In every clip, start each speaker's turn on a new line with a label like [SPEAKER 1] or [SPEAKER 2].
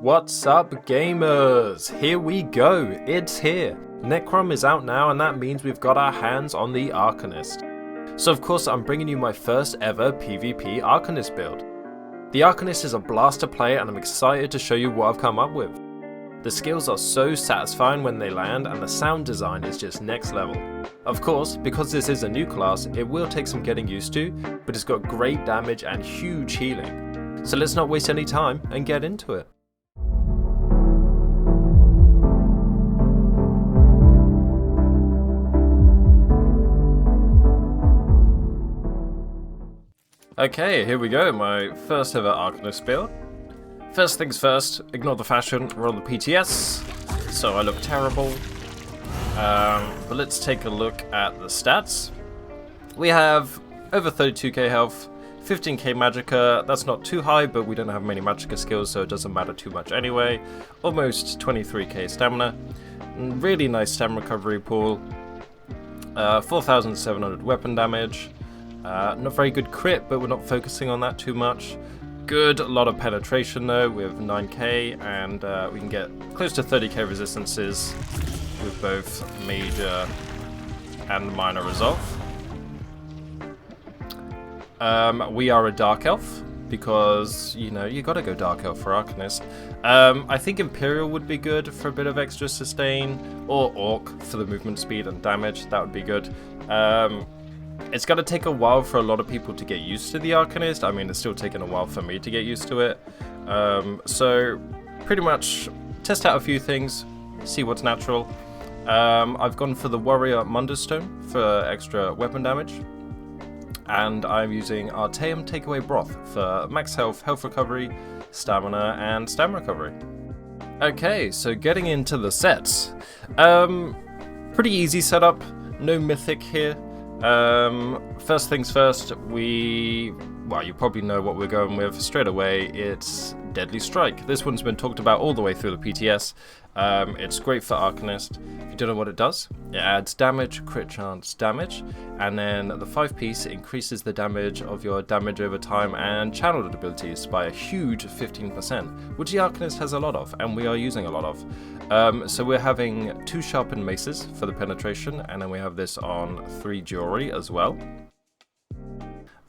[SPEAKER 1] What's up, gamers? Here we go, it's here. Necrom is out now, and that means we've got our hands on the Arcanist. So of course I'm bringing you my first ever PvP Arcanist build. The Arcanist is a blast to play, and I'm excited to show you what I've come up with. The skills are so satisfying when they land, and the sound design is just next level. Of course, because this is a new class, it will take some getting used to, but it's got great damage and huge healing. So let's not waste any time and get into it. Okay, here we go, my first ever Arcanist build. First things first, ignore the fashion, we're on the PTS, so I look terrible. But let's take a look at the stats. We have over 32k health, 15k magicka, that's not too high, but we don't have many magicka skills, so it doesn't matter too much anyway. Almost 23k stamina, really nice stamina recovery pool, 4,700 weapon damage. Not very good crit, but we're not focusing on that too much. Good, a lot of penetration though, with 9k, and we can get close to 30k resistances with both major and minor resolve. We are a dark elf, because, you know, you gotta go dark elf for Arcanist. I think Imperial would be good for a bit of extra sustain, or Orc for the movement speed and damage, that would be good. It's going to take a while for a lot of people to get used to the Arcanist. I mean, it's still taking a while for me to get used to it. So, pretty much test out a few things, see what's natural. I've gone for the Warrior Munderstone for extra weapon damage. And I'm using Arteum Takeaway Broth for max health, health recovery, stamina, and stamina recovery. Okay, so getting into the sets. Pretty easy setup, no mythic here. First things first, well, you probably know what we're going with straight away. It's Deadly Strike. This one's been talked about all the way through the PTS. It's great for Arcanist. If you don't know what it does, it adds damage, crit chance, damage, and then the 5-piece increases the damage of your damage over time and channeled abilities by a huge 15%, which the Arcanist has a lot of, and we are using a lot of. So we're having 2 sharpened maces for the penetration, and then we have this on 3 jewelry as well.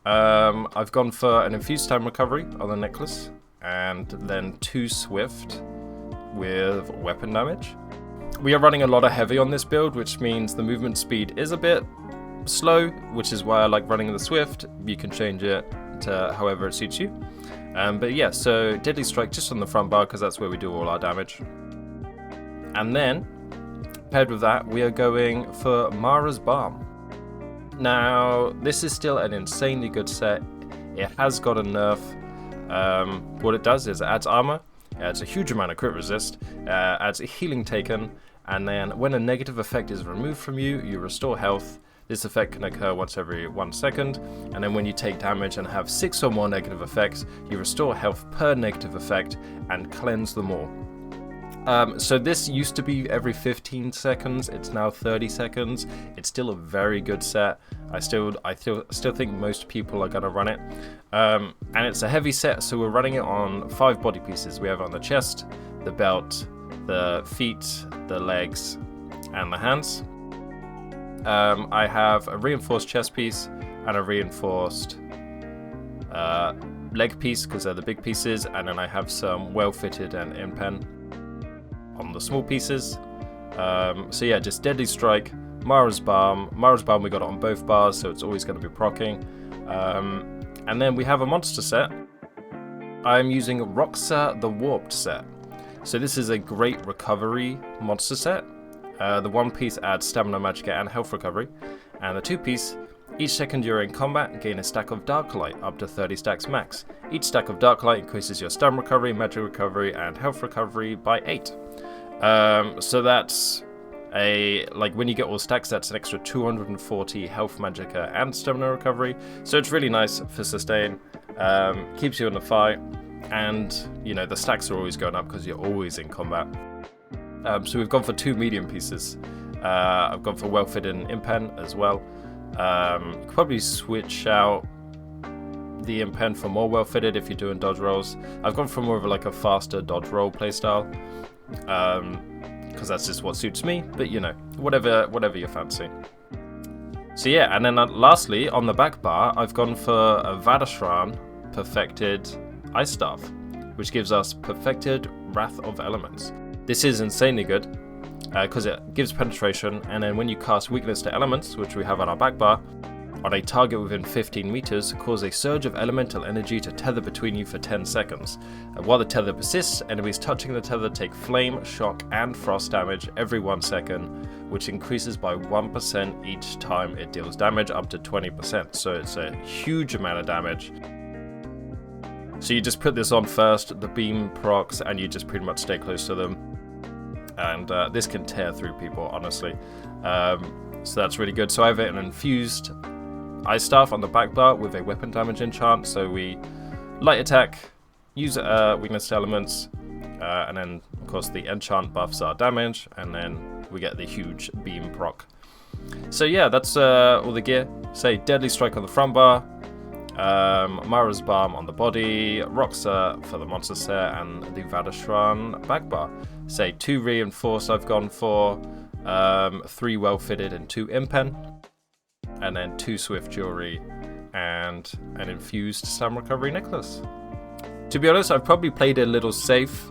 [SPEAKER 1] I've gone for an infused time recovery on the necklace, and then 2 swift with weapon damage. We are running a lot of heavy on this build, which means the movement speed is a bit slow, which is why I like running the swift. You can change it to however it suits you. But yeah, so Deadly Strike just on the front bar, because that's where we do all our damage. And then, paired with that, we are going for Mara's Balm. Now, this is still an insanely good set. It has got a nerf. What it does is it adds armor, it adds a huge amount of crit resist, adds a healing taken, and then when a negative effect is removed from you, you restore health. This effect can occur once every 1 second, and then when you take damage and have 6 or more negative effects, you restore health per negative effect and cleanse them all. So this used to be every 15 seconds, it's now 30 seconds. It's still a very good set. I still think most people are going to run it. And it's a heavy set, so we're running it on 5 body pieces. We have it on the chest, the belt, the feet, the legs, and the hands. I have a reinforced chest piece and a reinforced leg piece, because they're the big pieces, and then I have some well-fitted and in-pen on the small pieces. So yeah, just Deadly Strike, Mara's Balm. Mara's Balm we got it on both bars, so it's always going to be proccing. And then we have a monster set. I'm using Roxa the Warped set. So this is a great recovery monster set. The 1-piece adds stamina, magicka, and health recovery. And the 2-piece, each second you're in combat, gain a stack of Dark Light, up to 30 stacks max. Each stack of Dark Light increases your stamina recovery, magic recovery, and health recovery by 8. So that's when you get all stacks, that's an extra 240 health, magicka, and stamina recovery. So it's really nice for sustain, keeps you in the fight, and, you know, the stacks are always going up because you're always in combat. So we've gone for 2 medium pieces. I've gone for well-fitted and in-pen as well. You could probably switch out the impen for more well fitted if you're doing dodge rolls. I've gone for more of like a faster dodge roll playstyle, because that's just what suits me. But you know, whatever you fancy. So yeah, and then lastly on the back bar, I've gone for a Vadashran perfected ice staff, which gives us perfected Wrath of Elements. This is insanely good because it gives penetration, and then when you cast weakness to elements, which we have on our back bar, on a target within 15 meters, cause a surge of elemental energy to tether between you for 10 seconds. While the tether persists, enemies touching the tether take flame, shock, and frost damage every 1 second, which increases by 1% each time it deals damage, up to 20%. So it's a huge amount of damage. So you just put this on first, the beam procs, and you just pretty much stay close to them. And this can tear through people, honestly. So that's really good. So I have an infused Ice Staff on the back bar with a weapon damage enchant. So we light attack, use weakness to elements, and then of course the enchant buffs our damage, and then we get the huge beam proc. So yeah, that's all the gear. Say Deadly Strike on the front bar, Mara's Balm on the body, Roxa for the monster set, and the Vadashran back bar. Say 2 reinforced I've gone for, 3 well fitted and 2 impen, and then 2 swift jewelry and an infused stam recovery necklace. To be honest, I've probably played it a little safe.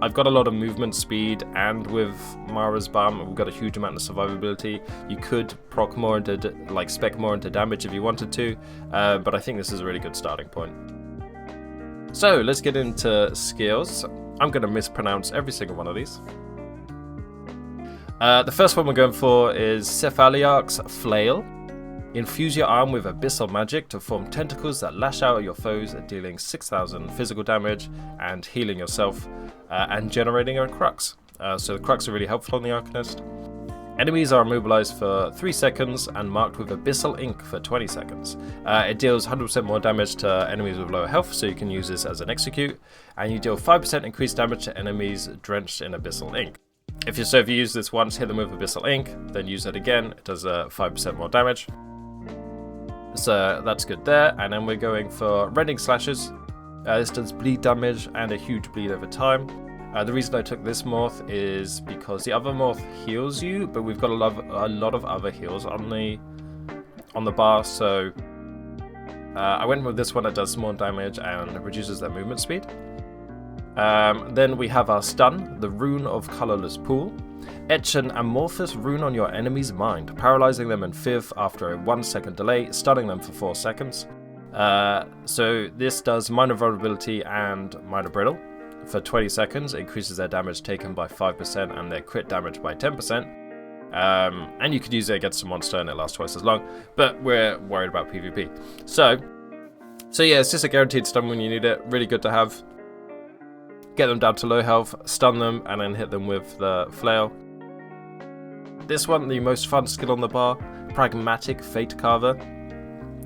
[SPEAKER 1] I've got a lot of movement speed, and with Mara's Balm, we've got a huge amount of survivability. You could proc more into, like, spec more into damage if you wanted to, but I think this is a really good starting point. So let's get into skills. I'm going to mispronounce every single one of these. The first one we're going for is Cephaliarch's Flail. Infuse your arm with abyssal magic to form tentacles that lash out at your foes, dealing 6,000 physical damage and healing yourself, and generating a crux. So the crux are really helpful on the Arcanist. Enemies are immobilized for 3 seconds and marked with abyssal ink for 20 seconds. It deals 100% more damage to enemies with lower health, so you can use this as an execute, and you deal 5% increased damage to enemies drenched in abyssal ink. If you use this once, hit them with abyssal ink, then use it again, it does 5% more damage. So that's good there. And then we're going for Rending Slashes. This does bleed damage and a huge bleed over time. The reason I took this morph is because the other morph heals you, but we've got a lot of other heals on the bar, so I went with this one that does more damage and reduces their movement speed. Then we have our Stun, the Rune of Colorless Pool. Etch an amorphous rune on your enemy's mind, paralyzing them in fifth after a 1 second delay, stunning them for 4 seconds. So this does minor vulnerability and minor brittle for 20 seconds, increases their damage taken by 5% and their crit damage by 10%. And you could use it against a monster and it lasts twice as long, but we're worried about PvP. So yeah, it's just a guaranteed stun when you need it, really good to have. Get them down to low health, stun them, and then hit them with the flail. This one, the most fun skill on the bar, Pragmatic Fate Carver.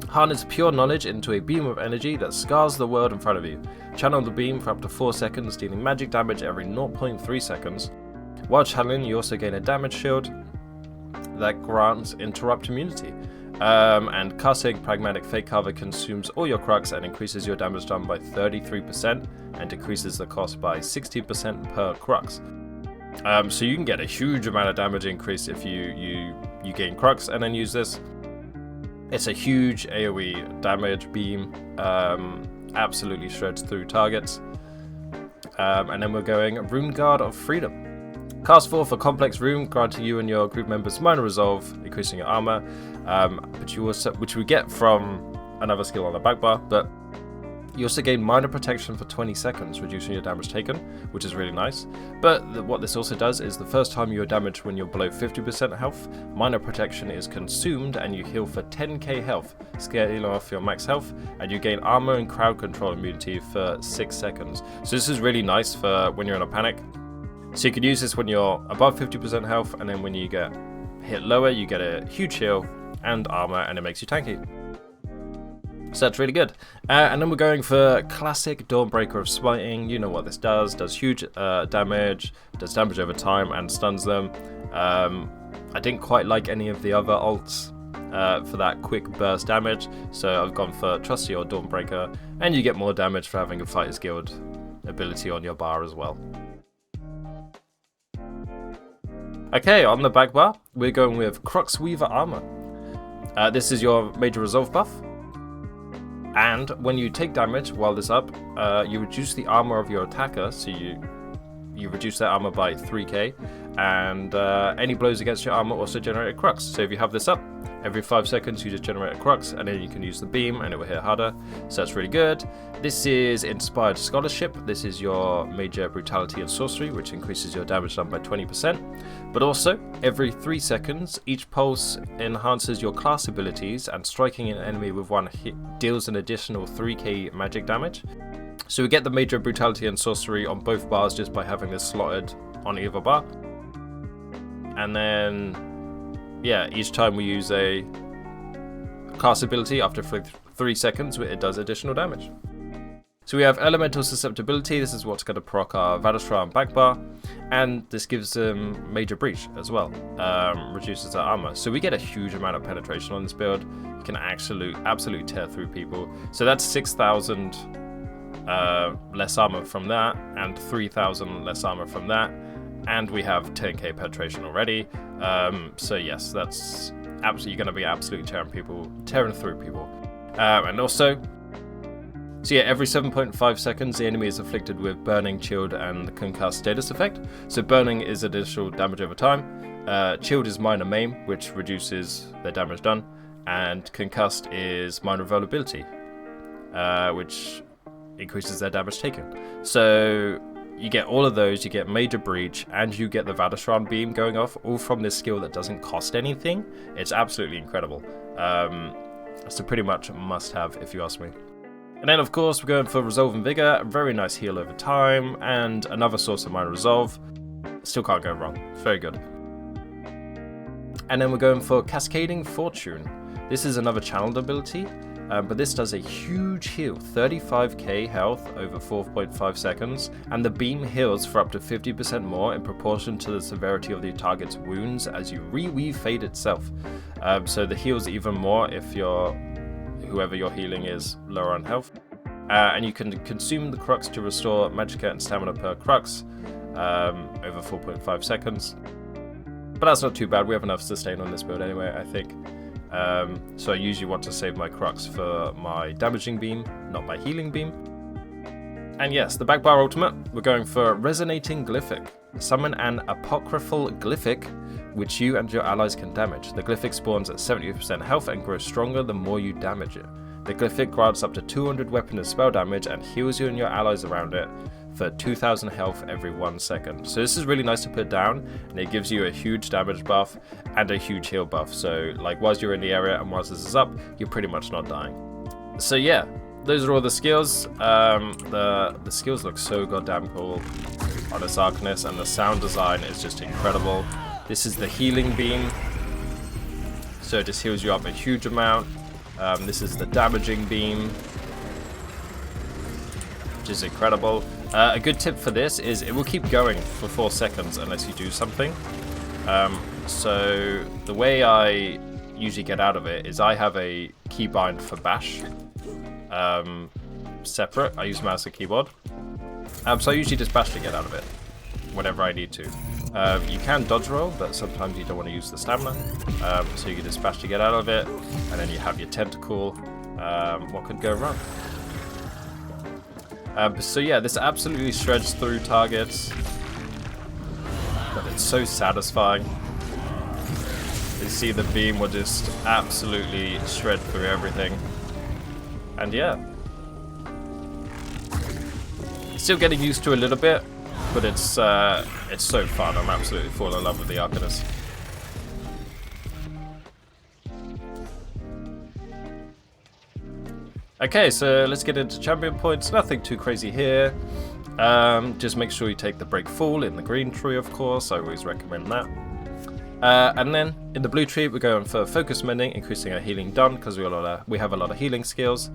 [SPEAKER 1] Harness pure knowledge into a beam of energy that scars the world in front of you. Channel the beam for up to 4 seconds, dealing magic damage every 0.3 seconds. While channeling, you also gain a damage shield that grants interrupt immunity. And casting Pragmatic Fate Carver consumes all your crux and increases your damage done by 33% and decreases the cost by 60% per crux. So you can get a huge amount of damage increase if you gain crux and then use this. It's a huge AoE damage beam, absolutely shreds through targets. And then we're going Rune Guard of Freedom. Cast forth a complex rune, granting you and your group members minor resolve, increasing your armor, which we get from another skill on the back bar, but you also gain minor protection for 20 seconds, reducing your damage taken, which is really nice. But what this also does is the first time you are damaged when you're below 50% health, minor protection is consumed and you heal for 10k health, scaling off your max health, and you gain armor and crowd control immunity for 6 seconds. So this is really nice for when you're in a panic. So you can use this when you're above 50% health, and then when you get hit lower, you get a huge heal and armor, and it makes you tanky. So that's really good. And then we're going for Classic Dawnbreaker of Smiting. You know what this does. Does huge damage, does damage over time, and stuns them. I didn't quite like any of the other alts for that quick burst damage. So I've gone for Trusty or Dawnbreaker, and you get more damage for having a Fighters Guild ability on your bar as well. Okay, on the back bar, we're going with Crux Weaver Armor. This is your major resolve buff. And when you take damage while this up, you reduce the armor of your attacker, so you reduce that armor by 3k, and any blows against your armor also generate a crux. So if you have this up, every 5 seconds you just generate a crux, and then you can use the beam and it will hit harder. So that's really good. This is Inspired Scholarship. This is your major brutality and sorcery, which increases your damage done by 20%. But also, every 3 seconds, each pulse enhances your class abilities, and striking an enemy with one hit deals an additional 3k magic damage. So we get the major brutality and sorcery on both bars just by having this slotted on either bar. And then, yeah, each time we use a class ability after 3 seconds, it does additional damage. So we have Elemental Susceptibility. This is what's going to proc our Vadashra and back bar, and this gives them Major Breach as well, reduces our armor. So we get a huge amount of penetration on this build. You can absolutely tear through people. So that's 6,000 less armor from that, and 3,000 less armor from that, and we have 10k penetration already. So yes, that's absolutely going to be absolutely tearing through people. And also, so yeah, every 7.5 seconds the enemy is afflicted with Burning, Chilled, and Concussed status effect. So Burning is additional damage over time, Chilled is minor maim, which reduces their damage done, and Concussed is minor vulnerability, which increases their damage taken. So you get all of those, you get Major Breach, and you get the Vadashran beam going off, all from this skill that doesn't cost anything. It's absolutely incredible. So pretty much a must-have if you ask me. And then of course we're going for Resolve and Vigor, a very nice heal over time, and another source of minor resolve. Still can't go wrong, it's very good. And then we're going for Cascading Fortune. This is another channeled ability, but this does a huge heal, 35k health over 4.5 seconds, and the beam heals for up to 50% more in proportion to the severity of the target's wounds as you reweave Fate itself. So the heal's even more if whoever you're healing is lower on health. And you can consume the crux to restore magicka and stamina per crux over 4.5 seconds. But that's not too bad, we have enough sustain on this build anyway, I think. So I usually want to save my crux for my damaging beam, not my healing beam. And yes, the back bar ultimate, we're going for Resonating Glyphic. Summon an apocryphal glyphic which you and your allies can damage. The glyphic spawns at 70% health and grows stronger the more you damage it. The glyphic grants up to 200 weapon and spell damage and heals you and your allies around it for 2,000 health every 1 second. So this is really nice to put down, and it gives you a huge damage buff and a huge heal buff. So like whilst you're in the area and whilst this is up, you're pretty much not dying. So yeah, those are all the skills. The skills look so goddamn cool on this Arcanist, and the sound design is just incredible. This is the healing beam, so it just heals you up a huge amount. This is the damaging beam, which is incredible. A good tip for this is it will keep going for 4 seconds unless you do something. So the way I usually get out of it is I have a keybind for bash separate. I use mouse and keyboard. So I usually just bash to get out of it whenever I need to. You can dodge roll, but sometimes you don't want to use the stamina. So you can just bash to get out of it, and then you have your tentacle. What could go wrong? So yeah, this absolutely shreds through targets, but it's so satisfying. You see the beam will just absolutely shred through everything. And yeah, still getting used to a little bit, but it's so fun. I'm absolutely falling in love with the Arcanist. Okay, so let's get into champion points. Nothing too crazy here. Just make sure you take the break fall in the green tree, of course. I always recommend that. And then in the blue tree, we're going for focus mending, increasing our healing done because we have a lot of healing skills.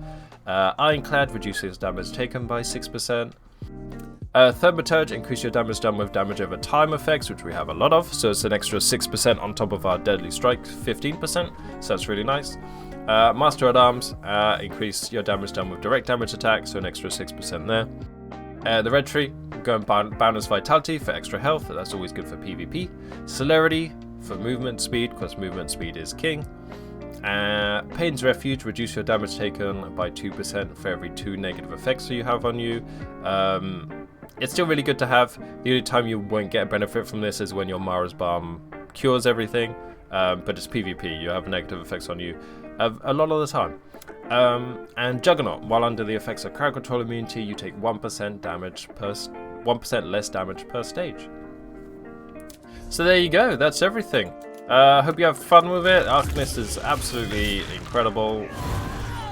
[SPEAKER 1] Ironclad reduces damage taken by 6%. Thaumaturge, increase your damage done with damage over time effects, which we have a lot of, so it's an extra 6% on top of our deadly strike 15%, so that's really nice. Master at Arms, increase your damage done with direct damage attacks, so an extra 6% there. The Red Tree, go and Boundless Vitality for extra health, that's always good for PvP. Celerity for movement speed, because movement speed is king. Pain's Refuge, reduce your damage taken by 2% for every 2 negative effects you have on you. It's still really good to have. The only time you won't get a benefit from this is when your Mara's Balm cures everything, but it's PvP, you have negative effects on you a lot of the time. And Juggernaut, while under the effects of crowd control immunity, you take 1% less damage per stage. So there you go, that's everything. Hope you have fun with it. Arcanist is absolutely incredible.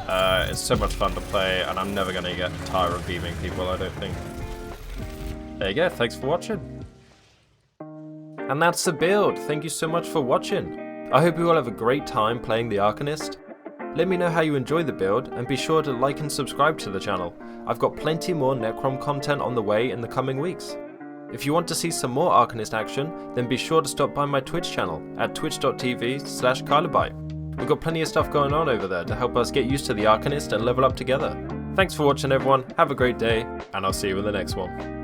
[SPEAKER 1] It's so much fun to play, and I'm never going to get tired of beaming people, I don't think. There you go, thanks for watching. And that's the build. Thank you so much for watching. I hope you all have a great time playing the Arcanist. Let me know how you enjoy the build, and be sure to like and subscribe to the channel. I've got plenty more Necrom content on the way in the coming weeks. If you want to see some more Arcanist action, then be sure to stop by my Twitch channel at twitch.tv/Kylerbite. We've got plenty of stuff going on over there to help us get used to the Arcanist and level up together. Thanks for watching everyone, have a great day, and I'll see you in the next one.